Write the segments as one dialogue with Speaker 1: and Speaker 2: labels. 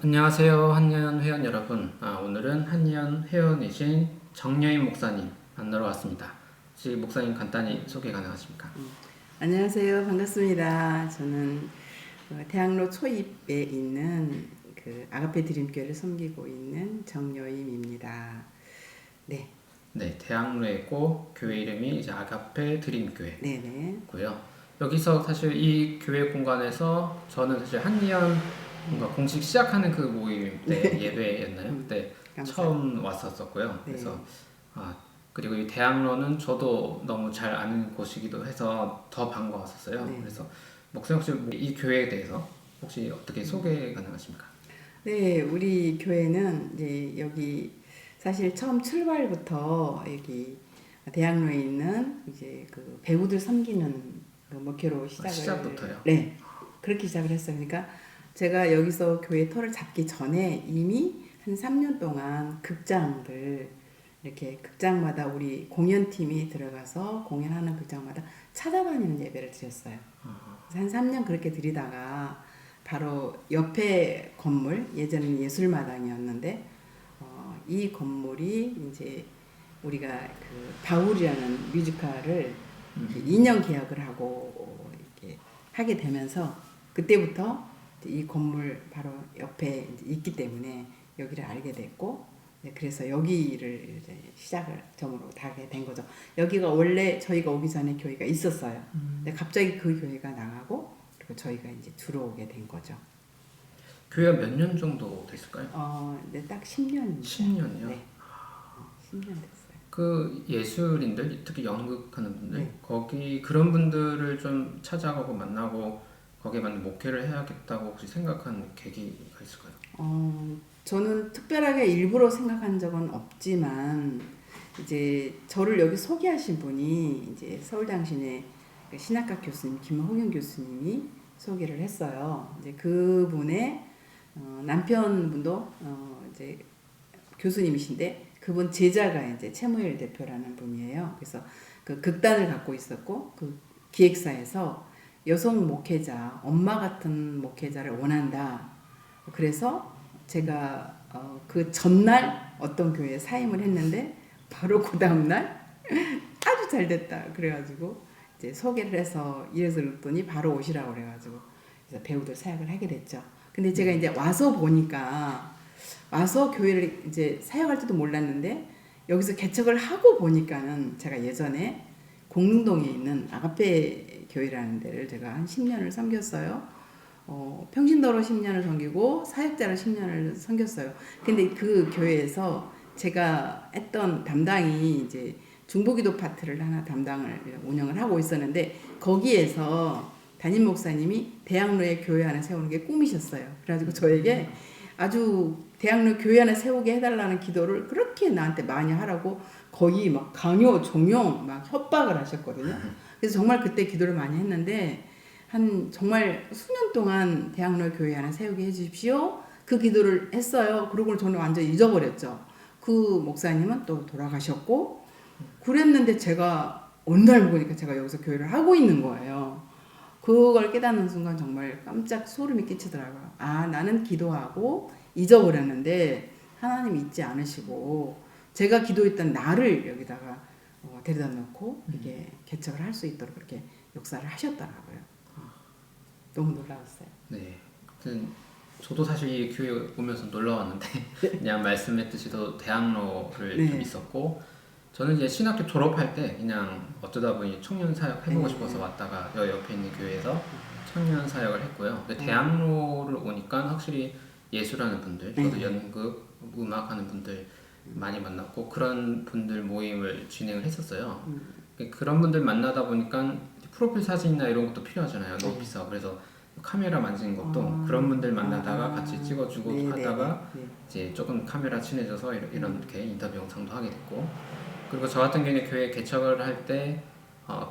Speaker 1: 안녕하세요, 한의원 회원 여러분. 오늘은 한의원 회원이신 정여인 목사님 만나러 왔습니다. 혹시 목사님 간단히 소개 가능하십니까?
Speaker 2: 안녕하세요. 반갑습니다. 저는 대학로 초입에 있는 아가페 드림교회를 섬기고 있는 정여임입니다. 네.
Speaker 1: 네, 대학로에 있고 교회 이름이 이제 아가페
Speaker 2: 네네.
Speaker 1: 드림교회고요. 여기서 사실 이 교회 공간에서 저는 사실 한의원 뭔가 공식 시작하는 그 모임 때 예배였나요? 그때 처음 왔었었고요.
Speaker 2: 네.
Speaker 1: 그래서 그리고 이 대학로는 저도 너무 잘 아는 곳이기도 해서 더 반가웠었어요.
Speaker 2: 네.
Speaker 1: 그래서 목사님 혹시 이 교회에 대해서 혹시 어떻게 소개 가능하십니까?
Speaker 2: 네, 우리 교회는 이제 여기 사실 처음 출발부터 여기 대학로에 있는 이제 그 배우들 섬기는 그 목회로
Speaker 1: 시작부터요?
Speaker 2: 네, 그렇게 시작을 했어요. 그러니까 제가 여기서 교회 터를 잡기 전에 이미 한 3년 동안 극장들 이렇게 극장마다 우리 공연팀이 들어가서 공연하는 극장마다 찾아다니는 예배를 드렸어요. 그래서 한 3년 그렇게 드리다가 바로 옆에 건물, 예전에는 예술마당이었는데 이 건물이 이제 우리가 그 바울이라는 뮤지컬을 2년 계약을 하고 이렇게 하게 되면서 그때부터 이 건물 바로 옆에 있기 때문에 여기를 알게 됐고, 네, 그래서 여기를 이제 시작을 점으로 하게 된 거죠. 여기가 원래 저희가 오기 전에 교회가 있었어요. 근데 갑자기 그 교회가 나가고 그리고 저희가 이제 들어오게 된 거죠.
Speaker 1: 교회가 몇 년 정도 됐을까요?
Speaker 2: 네, 딱 10년입니다.
Speaker 1: 10년이요?
Speaker 2: 네, 10년 됐어요.
Speaker 1: 그 예술인들, 특히 연극하는 분들,
Speaker 2: 네.
Speaker 1: 거기 그런 분들을 좀 찾아가고 만나고 거기에 맞는 목회를 해야겠다고 혹시 생각한 계기가 있을까요?
Speaker 2: 저는 특별하게 일부러 생각한 적은 없지만 이제 저를 여기 소개하신 분이 이제 서울대학신의 신학과 교수님 김홍현 교수님이 소개를 했어요. 이제 그분의 남편분도 이제 교수님이신데 그분 제자가 이제 최무일 대표라는 분이에요. 그래서 그 극단을 갖고 있었고 그 기획사에서 여성 목회자, 엄마 같은 목회자를 원한다. 그래서 제가 그 전날 어떤 교회에 사임을 했는데 바로 그 다음날 아주 잘 됐다. 그래가지고 이제 소개를 해서 이래서 그랬더니 바로 오시라고 그래가지고 그래서 배우들 사역을 하게 됐죠. 근데 제가 이제 와서 보니까 와서 교회를 이제 사역할지도 몰랐는데 여기서 개척을 하고 보니까는 제가 예전에 공릉동에 있는 아가페 교회라는 데를 제가 한 10년을 섬겼어요. 평신도로 10년을 섬기고 사역자로 10년을 섬겼어요. 근데 그 교회에서 제가 했던 담당이 이제 중보기도 파트를 하나 담당을 운영을 하고 있었는데 거기에서 담임 목사님이 대학로에 교회 하나 세우는 게 꿈이셨어요. 그래가지고 저에게 아주 대학로 교회 하나 세우게 해달라는 기도를 그렇게 나한테 많이 하라고 거의 막 강요, 종용, 막 협박을 하셨거든요. 그래서 정말 그때 기도를 많이 했는데 한 정말 수년 동안 대학로 교회 하나 세우게 해주십시오. 그 기도를 했어요. 그러고 저는 완전 잊어버렸죠. 그 목사님은 또 돌아가셨고 그랬는데 제가 어느 날 보니까 제가 여기서 교회를 하고 있는 거예요. 그걸 깨닫는 순간 정말 깜짝 소름이 끼치더라고요. 나는 기도하고 잊어버렸는데 하나님 잊지 않으시고 제가 기도했던 나를 여기다가 데려다 놓고 이게 개척을 할 수 있도록 그렇게 역사를 하셨더라고요. 너무 놀라웠어요.
Speaker 1: 네. 아무튼 저도 사실 이 교회 오면서 놀러 왔는데 그냥 말씀했듯이 저 대학로를
Speaker 2: 네.
Speaker 1: 좀 있었고 저는 이제 신학교 졸업할 때 그냥 어쩌다 보니 청년 사역 해보고 싶어서 왔다가 여 옆에 있는 교회에서 청년 사역을 했고요. 근데 대학로를 오니까 확실히 예술하는 분들, 저도 연극, 음악하는 분들 많이 만났고 그런 분들 모임을 진행을 했었어요. 그런 분들 만나다 보니까 프로필 사진이나 이런 것도 필요하잖아요. 너무 비싸고 그래서 카메라 만지는 것도 그런 분들 만나다가 같이 찍어주고 하다가 이제 조금 카메라 친해져서 이렇게 인터뷰 영상도 하게 됐고 그리고 저 같은 경우에 교회 개척을 할 때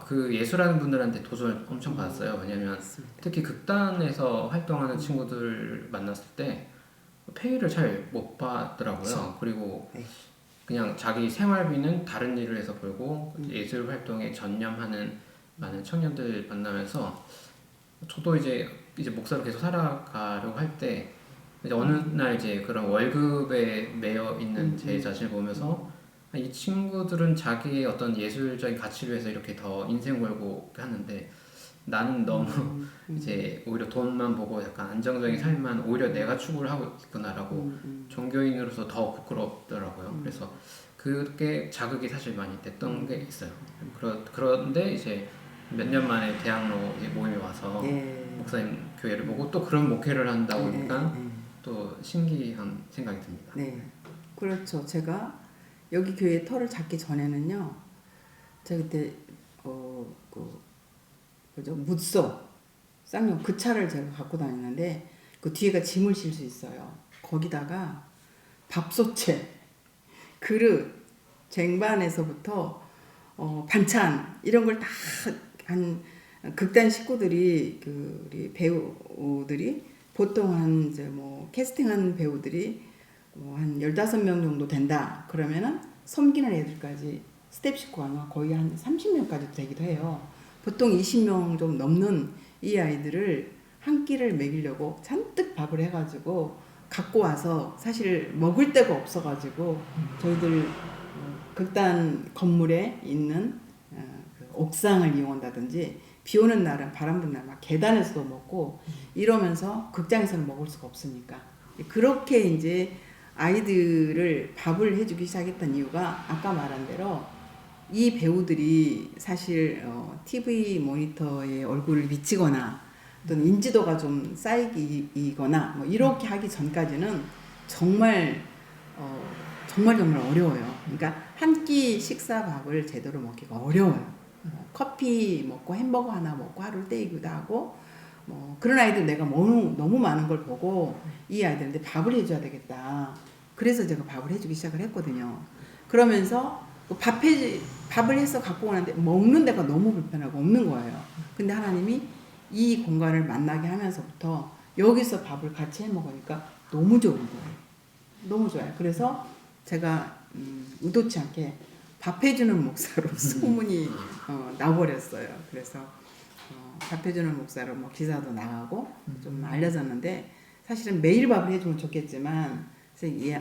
Speaker 1: 그 예술하는 분들한테 도전을 엄청 받았어요. 왜냐면 특히 극단에서 활동하는 친구들 만났을 때 페이를 잘 못 받더라고요. 그리고 그냥 자기 생활비는 다른 일을 해서 벌고 예술 활동에 전념하는 많은 청년들 만나면서 저도 이제 목사로 계속 살아가려고 할 때 이제 어느 날 이제 그런 월급에 매여 있는 제
Speaker 2: 음.
Speaker 1: 자신을 보면서 이 친구들은 자기의 어떤 예술적인 가치를 위해서 이렇게 더 인생 걸고 하는데 나는 너무 이제 오히려 돈만 보고 약간 안정적인 삶만 오히려 내가 추구를 하고 있구나라고 종교인으로서 더 부끄럽더라고요. 그래서 그게 자극이 사실 많이 됐던 게 있어요. 그런데 이제 몇 년 만에 대학로 이제 모임에 와서
Speaker 2: 예.
Speaker 1: 목사님 교회를 보고 또 그런 목회를 한다
Speaker 2: 예,
Speaker 1: 보니까
Speaker 2: 예, 예.
Speaker 1: 또 신기한 생각이 듭니다.
Speaker 2: 네, 그렇죠. 제가 여기 교회 터를 잡기 전에는요, 제가 그때 그 뭐죠, 무쏘 쌍용 그 차를 제가 갖고 다니는데 그 뒤에가 짐을 실 수 있어요. 거기다가 밥솥에 그릇 쟁반에서부터 반찬 이런 걸 다 한 극단 식구들이 그 우리 배우들이 보통 한 이제 뭐 캐스팅한 배우들이 한 15명 정도 된다. 그러면은 섬기는 애들까지 스텝 식구가 거의 한 30명까지 되기도 해요. 보통 20명 좀 넘는 이 아이들을 한 끼를 먹이려고 잔뜩 밥을 해가지고 갖고 와서 사실 먹을 데가 없어가지고 저희들 극단 건물에 있는 그 옥상을 이용한다든지 비 오는 날은 바람 부는 날 막 계단에서도 먹고 이러면서 극장에서는 먹을 수가 없으니까 그렇게 이제 아이들을 밥을 해주기 시작했던 이유가 아까 말한 대로 이 배우들이 사실 TV 모니터에 얼굴을 비치거나 또는 인지도가 좀 쌓이거나 뭐 이렇게 하기 전까지는 정말 정말 어려워요. 그러니까 한 끼 식사 밥을 제대로 먹기가 어려워요. 커피 먹고 햄버거 하나 먹고 하루를 때우기도 하고 뭐 그런 아이들 내가 너무 많은 걸 보고 이 아이들한테 밥을 해줘야 되겠다. 그래서 제가 밥을 해주기 시작을 했거든요. 그러면서 밥을 해서 갖고 오는데 먹는 데가 너무 불편하고 없는 거예요. 근데 하나님이 이 공간을 만나게 하면서부터 여기서 밥을 같이 해 먹으니까 너무 좋은 거예요. 너무 좋아요. 그래서 제가 의도치 않게 밥 해주는 목사로 소문이 나버렸어요. 그래서 밥 해주는 목사로 뭐 기사도 나가고 좀 알려졌는데 사실은 매일 밥을 해주면 좋겠지만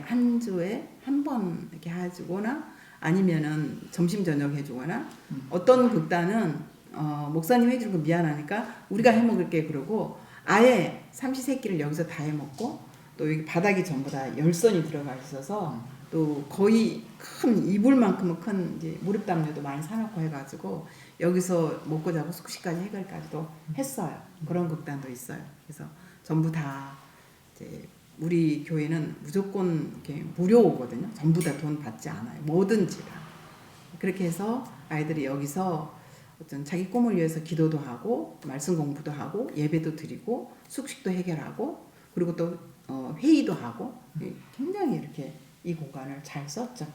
Speaker 2: 한 주에 한 번 이렇게 해주거나 아니면은 점심 저녁 해주거나 어떤 극단은 목사님 해주는 거 미안하니까 우리가 해 먹을게 그러고 아예 삼시세끼를 여기서 다 해 먹고 또 여기 바닥이 전부 다 열선이 들어가 있어서 또 거의 큰 이불만큼은 큰 이제 무릎 담요도 많이 사놓고 해가지고 여기서 먹고 자고 숙식까지 해결까지도 했어요. 그런 극단도 있어요. 그래서 전부 다 이제 우리 교회는 무조건 이렇게 무료거든요. 전부 다 돈 받지 않아요. 뭐든지 다. 그렇게 해서 아이들이 여기서 어떤 자기 꿈을 위해서 기도도 하고 말씀 공부도 하고 예배도 드리고 숙식도 해결하고 그리고 또 회의도 하고 굉장히 이렇게 이 공간을 잘 썼죠.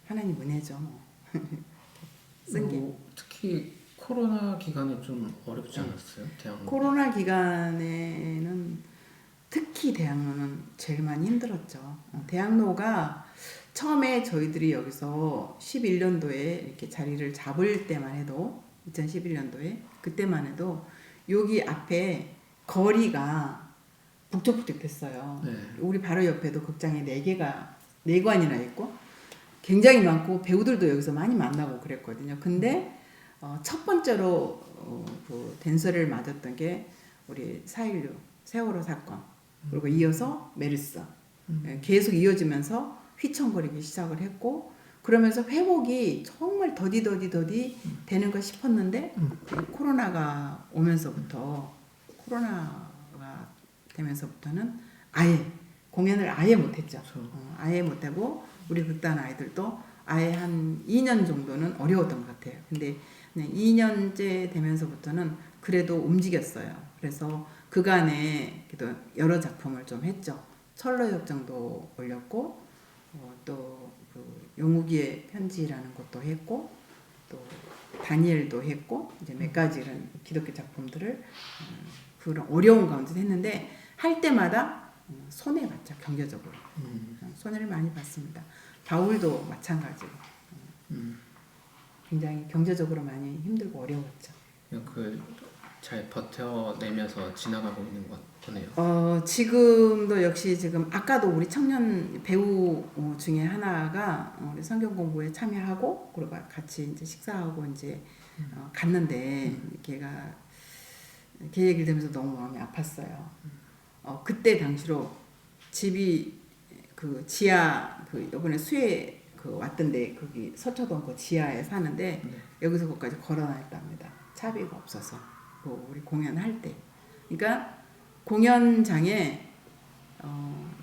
Speaker 2: 하나님 은혜죠. 쓴 게.
Speaker 1: 특히 코로나 기간에 좀 어렵지 않았어요? 대학로.
Speaker 2: 코로나 기간에는 특히 대학로는 제일 많이 힘들었죠. 대학로가 처음에 저희들이 여기서 11년도에 이렇게 자리를 잡을 때만 해도 2011년도에 그때만 해도 여기 앞에 거리가 북적북적 됐어요.
Speaker 1: 네.
Speaker 2: 우리 바로 옆에도 극장이 4관이나 있고 굉장히 많고 배우들도 여기서 많이 만나고 그랬거든요. 근데 첫 번째로 그 dense를 맞았던 게 우리 4.16 세월호 사건 그리고 이어서 메르스 계속 이어지면서 휘청거리기 시작을 했고 그러면서 회복이 정말 더디 되는가 싶었는데 코로나가 되면서부터는 아예 공연을 아예 못했죠. 아예 못하고 우리 극단 아이들도 아예 한 2년 정도는 어려웠던 것 같아요. 근데 2년째 되면서부터는 그래도 움직였어요. 그래서 그간에 여러 작품을 좀 했죠. 철로역정도 올렸고 또그 용욱이의 편지라는 것도 했고 또 다니엘도 했고 이제 몇 가지 이런 기독교 작품들을 그런 어려운 가운데 했는데 할 때마다 손해 봤죠. 경제적으로 손해를 많이 봤습니다. 바울도 마찬가지로 굉장히 경제적으로 많이 힘들고 어려웠죠.
Speaker 1: 그 잘 버텨내면서 지나가고 있는 것 같네요.
Speaker 2: 지금도 역시 지금 아까도 우리 청년 배우 중에 하나가 우리 성경 공부에 참여하고 그리고 같이 이제 식사하고 이제 갔는데 걔가 걔 얘기를 들으면서 너무 마음이 아팠어요. 그때 당시로 집이 그 지하 그 이번에 수해 그 왔던데 거기 서초동 그 지하에 사는데 여기서 거기까지 걸어다녔답니다. 차비가 없어서 그 우리 공연할 때. 그러니까 공연장에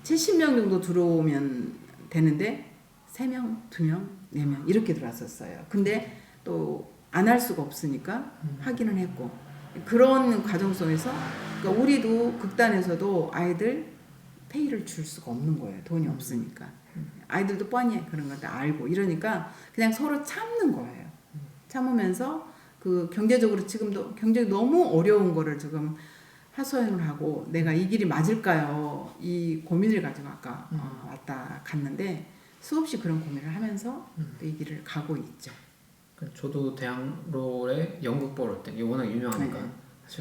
Speaker 2: 70명 정도 들어오면 되는데 3명, 2명, 4명 이렇게 들어왔었어요. 근데 또 안 할 수가 없으니까 하기는 했고 그런 과정 속에서 그러니까 우리도 극단에서도 아이들 페이를 줄 수가 없는 거예요. 돈이 없으니까. 아이들도 뻔히 그런 걸 다 알고 이러니까 그냥 서로 참는 거예요. 참으면서 그 경제적으로 지금도 경제가 너무 어려운 거를 지금 하소연을 하고 내가 이 길이 맞을까요? 이 고민을 가지고 아까 왔다 갔는데 수없이 그런 고민을 하면서 또 이 길을 가고 있죠.
Speaker 1: 저도 대학로에 연극 보러 때 이게 워낙 유명하니까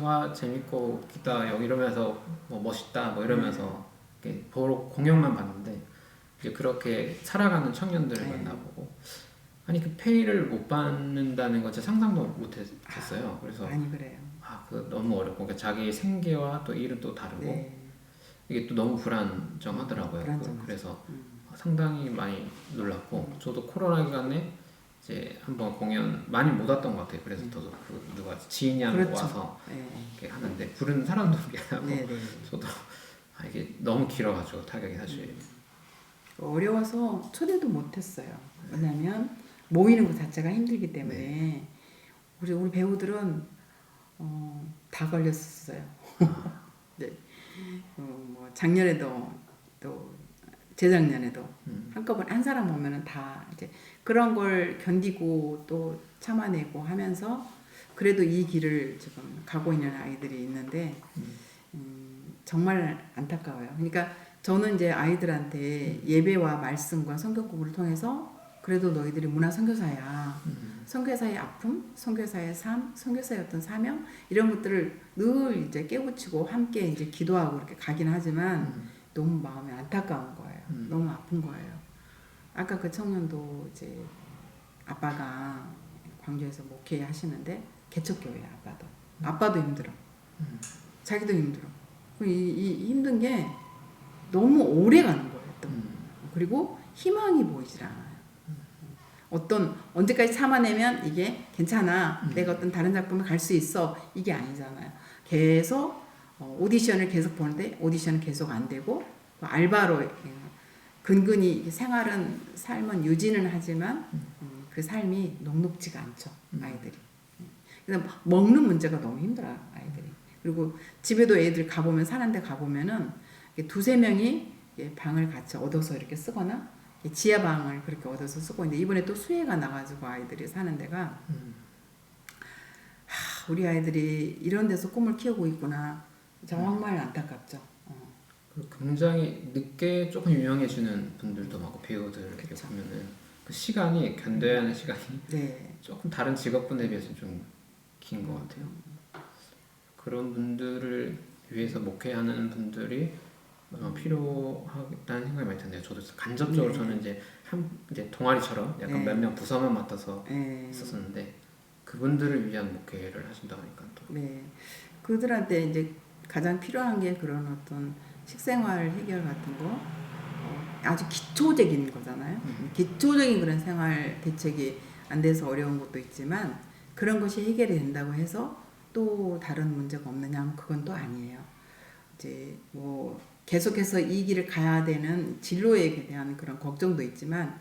Speaker 1: 와 재밌고 기타 여기 이러면서 뭐 멋있다 뭐 이러면서 이렇게 보러 공연만 봤는데 이제 그렇게 살아가는 청년들을 만나보고 아니 그 페이를 못 받는다는 건 진짜 상상도 못 했었어요. 그래서
Speaker 2: 많이 그래요.
Speaker 1: 그 너무 어렵고 그러니까 자기 생계와 또 일은 또 다르고 이게 또 너무 불안정하더라고요. 그래서 상당히 많이 놀랐고 저도 코로나 기간에 이제 한번 공연 많이 못 왔던 것 같아요. 그래서 저도 그 누가 지인이 한 번 와서 이렇게 하는데 부른 사람도 있고 저도 이게 너무 길어가지고 타격이 사실
Speaker 2: 어려워서 초대도 못했어요. 왜냐하면 모이는 것 자체가 힘들기 때문에 우리 배우들은 다 걸렸었어요. 네. 뭐 작년에도 또 재작년에도 한꺼번에 한 사람 오면은 다 이제 그런 걸 견디고 또 참아내고 하면서 그래도 이 길을 지금 가고 있는 아이들이 있는데 정말 안타까워요. 그러니까 저는 이제 아이들한테 예배와 말씀과 성경 공부를 통해서 그래도 너희들이 문화 선교사야. 선교사의 아픔, 선교사의 삶, 선교사의 어떤 사명 이런 것들을 늘 이제 깨우치고 함께 이제 기도하고 이렇게 가긴 하지만 너무 마음이 안타까운 거예요. 너무 아픈 거예요. 아까 그 청년도 이제 아빠가 광주에서 목회 하시는데 개척교회 아빠도 힘들어. 자기도 힘들어. 이 힘든 게 너무 오래 가는 거예요. 또. 그리고 희망이 보이질 않아요. 언제까지 참아내면 이게 괜찮아. 내가 어떤 다른 작품에 갈 수 있어. 이게 아니잖아요. 계속 오디션을 계속 보는데 오디션은 계속 안 되고 알바로 근근히 삶은 유지는 하지만 그 삶이 녹록지가 않죠. 아이들이. 그래서 먹는 문제가 너무 힘들어요. 아이들이. 그리고 집에도 애들 가보면 사는 데 가보면은 2-3명이 방을 같이 얻어서 이렇게 쓰거나 지하방을 그렇게 얻어서 쓰고 있는데 이번에 또 수해가 나가지고 아이들이 사는 데가 우리 아이들이 이런 데서 꿈을 키우고 있구나. 정말 안타깝죠.
Speaker 1: 굉장히 늦게 조금 유명해지는 분들도 많고 배우들 이렇게 보면은 그 시간이 견뎌야 하는 시간이 조금 다른 직업군에 비해서 좀 긴 것 같아요. 그런 분들을 위해서 목회하는 분들이 필요하다는 생각이 많이 드네요. 저도 간접적으로 저는 이제 이제 동아리처럼 약간 몇 명 부서만 맡아서 있었었는데 그분들을 위한 목회를 하신다고 하니까 또
Speaker 2: 그들한테 이제 가장 필요한 게 그런 어떤 식생활 해결 같은 거 아주 기초적인 거잖아요. 기초적인 그런 생활 대책이 안 돼서 어려운 것도 있지만 그런 것이 해결이 된다고 해서 또 다른 문제가 없느냐 하면 그건 또 아니에요. 이제 뭐 계속해서 이 길을 가야 되는 진로에 대한 그런 걱정도 있지만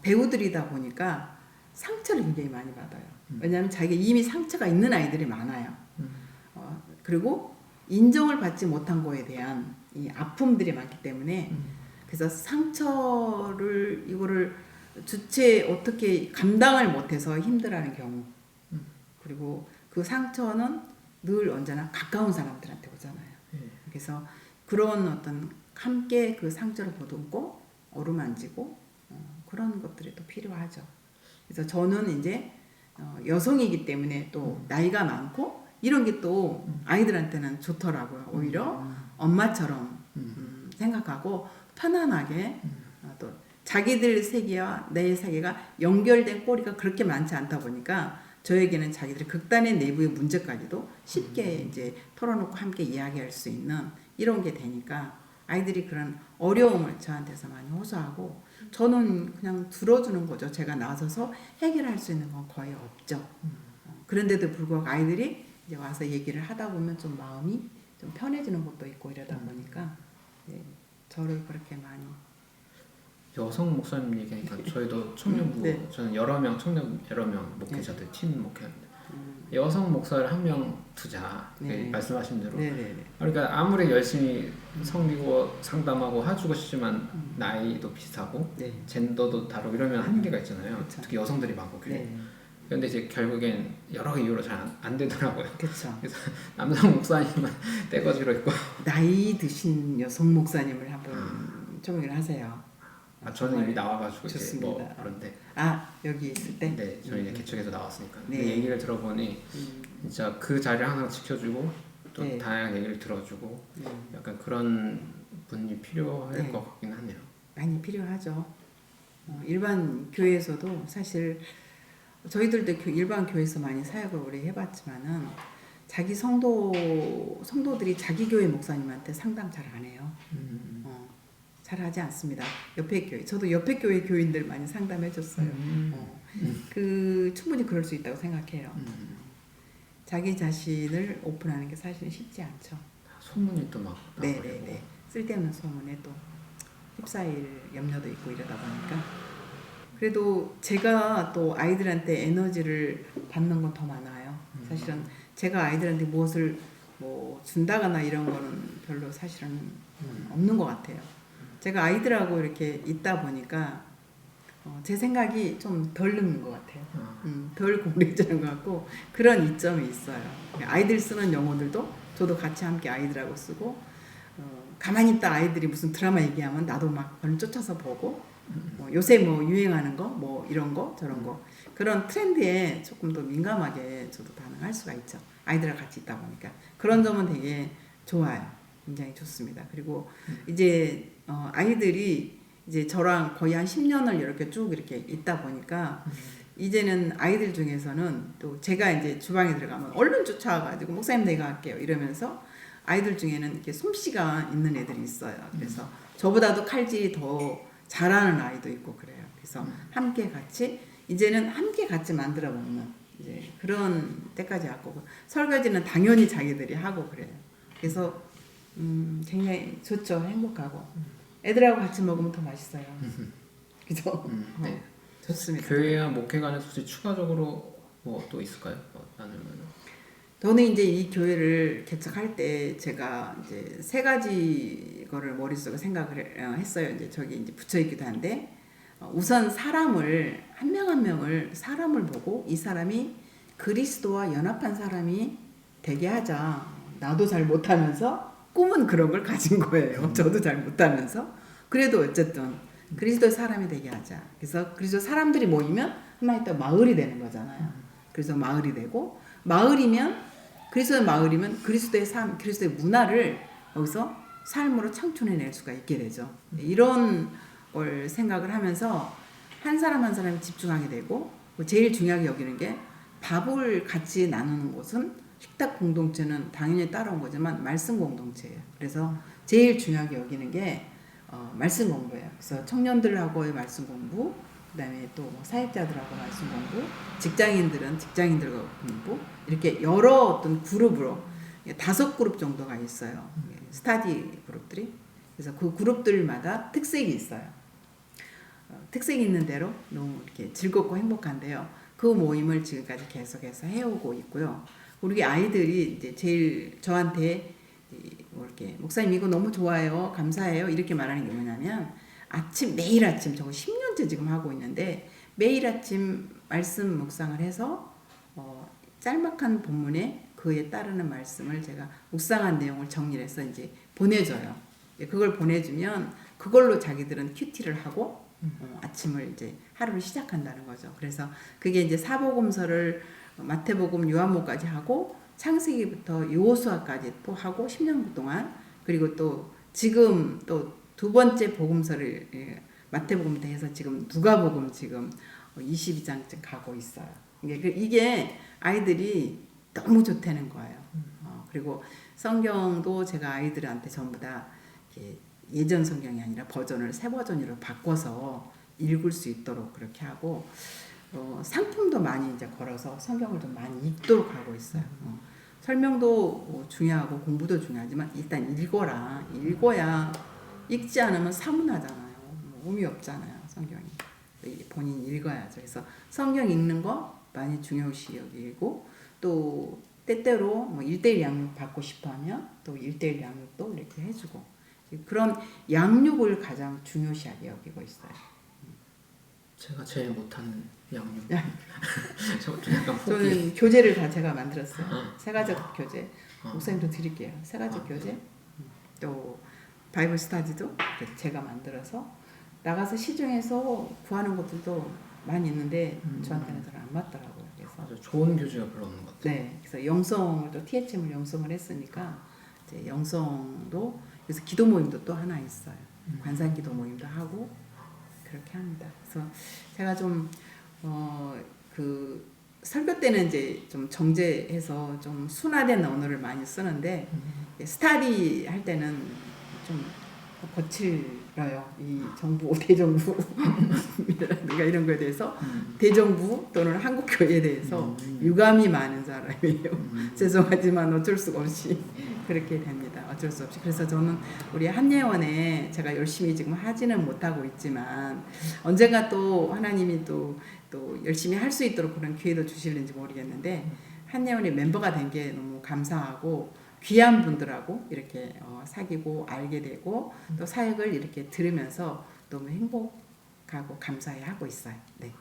Speaker 2: 배우들이다 보니까 상처를 굉장히 많이 받아요. 왜냐하면 자기가 이미 상처가 있는 아이들이 많아요. 그리고 인정을 받지 못한 거에 대한 이 아픔들이 많기 때문에 그래서 이거를 주체 어떻게 감당을 못해서 힘들어하는 경우 그리고 그 상처는 늘 언제나 가까운 사람들한테 오잖아요. 그래서 그런 어떤 함께 그 상처를 보듬고 어루만지고 그런 것들이 또 필요하죠. 그래서 저는 이제 여성이기 때문에 또 나이가 많고 이런 게 또 아이들한테는 좋더라고요. 오히려 엄마처럼 생각하고 편안하게 또 자기들 세계와 내 세계가 연결된 꼬리가 그렇게 많지 않다 보니까 저에게는 자기들의 극단의 내부의 문제까지도 쉽게 이제 털어놓고 함께 이야기할 수 있는 이런 게 되니까 아이들이 그런 어려움을 저한테서 많이 호소하고 저는 그냥 들어주는 거죠. 제가 나서서 해결할 수 있는 건 거의 없죠. 그런데도 불구하고 아이들이 이제 와서 얘기를 하다 보면 좀 마음이 좀 편해지는 것도 있고 이러다 보니까 네, 저를 그렇게 많이
Speaker 1: 여성 목사님 얘기하니까 저희도 청년부
Speaker 2: 네.
Speaker 1: 저는 여러 명 목회자들 팀 목회하는데 여성 목사를 한 명 두자
Speaker 2: 네.
Speaker 1: 말씀하신 대로
Speaker 2: 네네네.
Speaker 1: 그러니까 아무리 열심히 섬기고 상담하고 해주고 싶지만 나이도 비슷하고
Speaker 2: 네.
Speaker 1: 젠더도 다르고 이러면 한계가 있잖아요.
Speaker 2: 그쵸.
Speaker 1: 특히 여성들이 많고 교회.
Speaker 2: 네.
Speaker 1: 그런데 이제 결국엔 여러 이유로 잘 안 되더라고요.
Speaker 2: 그렇죠.
Speaker 1: 그래서 남성 목사님만 떼거지로 있고
Speaker 2: 나이 드신 여성 목사님을 한번 초청을 하세요.
Speaker 1: 저는 이미 나와가지고
Speaker 2: 좋습니다.
Speaker 1: 이제 뭐 그런데
Speaker 2: 여기 있을 때.
Speaker 1: 네 저희 이제 개척에서 나왔으니까
Speaker 2: 네.
Speaker 1: 근데 얘기를 들어보니 진짜 그 자리를 항상 지켜주고 또
Speaker 2: 네.
Speaker 1: 다양한 얘기를 들어주고 약간 그런 분이 필요할
Speaker 2: 네.
Speaker 1: 것 같긴 하네요.
Speaker 2: 많이 필요하죠. 일반 교회에서도 사실 저희들도 일반 교회에서 많이 사역을 오래 해봤지만은 자기 성도들이 자기 교회 목사님한테 상담 잘 안 해요. 잘 하지 않습니다. 옆에 교회, 저도 옆에 교회 교인들 많이 상담해줬어요. 충분히 그럴 수 있다고 생각해요. 자기 자신을 오픈하는 게 사실은 쉽지 않죠.
Speaker 1: 소문이 또막
Speaker 2: 네네네. 쓸데없는 소문에 또 휩싸일 염려도 있고 이러다 보니까 그래도 제가 또 아이들한테 에너지를 받는 건 더 많아요. 사실은 제가 아이들한테 무엇을 뭐 준다거나 이런 거는 별로 사실은 없는 것 같아요. 제가 아이들하고 이렇게 있다 보니까 제 생각이 좀 덜 늙는 것 같아요. 덜 공부해지는 것 같고 그런 이점이 있어요. 아이들 쓰는 용어들도 저도 같이 함께 아이들하고 쓰고 가만히 있다 아이들이 무슨 드라마 얘기하면 나도 막 얼른 쫓아서 보고 요새 뭐 유행하는 거 뭐 이런 거 저런 거 그런 트렌드에 조금 더 민감하게 저도 반응할 수가 있죠. 아이들하고 같이 있다 보니까 그런 점은 되게 좋아요. 굉장히 좋습니다. 그리고 이제 아이들이 이제 저랑 거의 한 10년을 이렇게 쭉 이렇게 있다 보니까 이제는 아이들 중에서는 또 제가 이제 주방에 들어가면 얼른 쫓아와가지고 목사님 내가 할게요 이러면서 아이들 중에는 이렇게 솜씨가 있는 애들이 있어요. 그래서 저보다도 칼질이 더 잘하는 아이도 있고 그래요. 그래서 함께 같이 이제는 함께 같이 만들어 먹는 이제 그런 때까지 왔고 설거지는 당연히 자기들이 하고 그래요. 그래서 굉장히 좋죠. 행복하고 애들하고 같이 먹으면 더 맛있어요. 그죠?
Speaker 1: 네.
Speaker 2: 좋습니다.
Speaker 1: 교회와 목회관에서 혹시 추가적으로 뭐 또 있을까요? 나누면
Speaker 2: 저는 이제 이 교회를 개척할 때 제가 이제 3가지 거를 머릿속에 생각을 했어요. 이제 저기 이제 붙여 있기도 한데 우선 사람을 한 명 한 명을 사람을 보고 이 사람이 그리스도와 연합한 사람이 되게 하자. 나도 잘 못하면서 꿈은 그런 걸 가진 거예요. 저도 잘 못하면서 그래도 어쨌든 그리스도의 사람이 되게 하자. 그래서 그리스도 사람들이 모이면 하나의 또 마을이 되는 거잖아요. 그래서 마을이 되고 마을이면 그리스도의 마을이면 그리스도의 삶, 그리스도의 문화를 여기서 삶으로 창출해낼 수가 있게 되죠. 이런 걸 생각을 하면서 한 사람 한 사람이 집중하게 되고 제일 중요하게 여기는 게 밥을 같이 나누는 곳은 식탁 공동체는 당연히 따라온 거지만 말씀 공동체예요. 그래서 제일 중요하게 여기는 게 말씀 공부예요. 그래서 청년들하고의 말씀 공부, 그다음에 또 사역자들하고 말씀 공부, 직장인들은 직장인들과 공부 이렇게 여러 어떤 그룹으로 5그룹 정도가 있어요. 스타디 그룹들이. 그래서 그 그룹들마다 특색이 있어요. 특색이 있는 대로 너무 이렇게 즐겁고 행복한데요. 그 모임을 지금까지 계속해서 해오고 있고요. 우리 아이들이 이제 제일 저한테 이렇게 목사님 이거 너무 좋아요, 감사해요 이렇게 말하는 게 뭐냐면 매일 아침 저거 10년째 지금 하고 있는데 매일 아침 말씀 묵상을 해서 짤막한 본문에 그에 따르는 말씀을 제가 묵상한 내용을 정리해서 이제 보내줘요. 그걸 보내주면 그걸로 자기들은 큐티를 하고 아침을 이제 하루를 시작한다는 거죠. 그래서 그게 이제 사복음서를 마태복음, 요한복음까지 하고 창세기부터 여호수아까지 또 하고 10년 동안 그리고 또 지금 또 두 번째 복음서를 마태복음부터 해서 지금 누가복음 지금 22장쯤 가고 있어요. 이게 아이들이 너무 좋다는 거예요. 그리고 성경도 제가 아이들한테 전부 다 예전 성경이 아니라 버전을 새 버전으로 바꿔서 읽을 수 있도록 그렇게 하고 상품도 많이 이제 걸어서 성경을 좀 많이 읽도록 하고 있어요. 설명도 중요하고 공부도 중요하지만 일단 읽어야 읽지 않으면 사문하잖아요. 의미 없잖아요. 성경이 본인이 읽어야죠. 그래서 성경 읽는 거 많이 중요시 여기고 또 때때로 뭐 1:1 양육 받고 싶어하면 또 1:1 양육도 이렇게 해주고 그런 양육을 가장 중요시하게 여기고 있어요.
Speaker 1: 제가 제일 못하는 양육. 저 약간 포기.
Speaker 2: 저는 교재를 다 제가 만들었어요. 세가족 교재. 목사님도 드릴게요. 세가족 교재. 또 바이블 스타디도 제가 만들어서 나가서 시중에서 구하는 것들도 많이 있는데 저한테는 잘 안 맞더라고요. 그래서
Speaker 1: 아주 좋은 교재가 별로 없는 것 같아요.
Speaker 2: 네, 그래서 영성을 또 THM을 영성을 했으니까 이제 영성도 그래서 기도 모임도 또 하나 있어요. 관상 기도 모임도 하고 그렇게 합니다. 그래서 제가 좀 그 설교 때는 이제 좀 정제해서 좀 순화된 언어를 많이 쓰는데 스타디 할 때는 좀 거칠어요. 이 정부 대정부라든가 이런 거에 대해서 대정부 또는 한국 교회에 대해서 유감이 많은 사람이에요. 죄송하지만 어쩔 수가 없이 그렇게 됩니다. 어쩔 수 없이. 그래서 저는 우리 한예원에 제가 열심히 지금 하지는 못하고 있지만 언젠가 또 하나님이 또 열심히 할 수 있도록 그런 기회도 주실는지 모르겠는데 한예원의 멤버가 된 게 너무 감사하고 귀한 분들하고 이렇게 사귀고 알게 되고 또 사역을 이렇게 들으면서 너무 행복하고 감사해 하고 있어요. 네.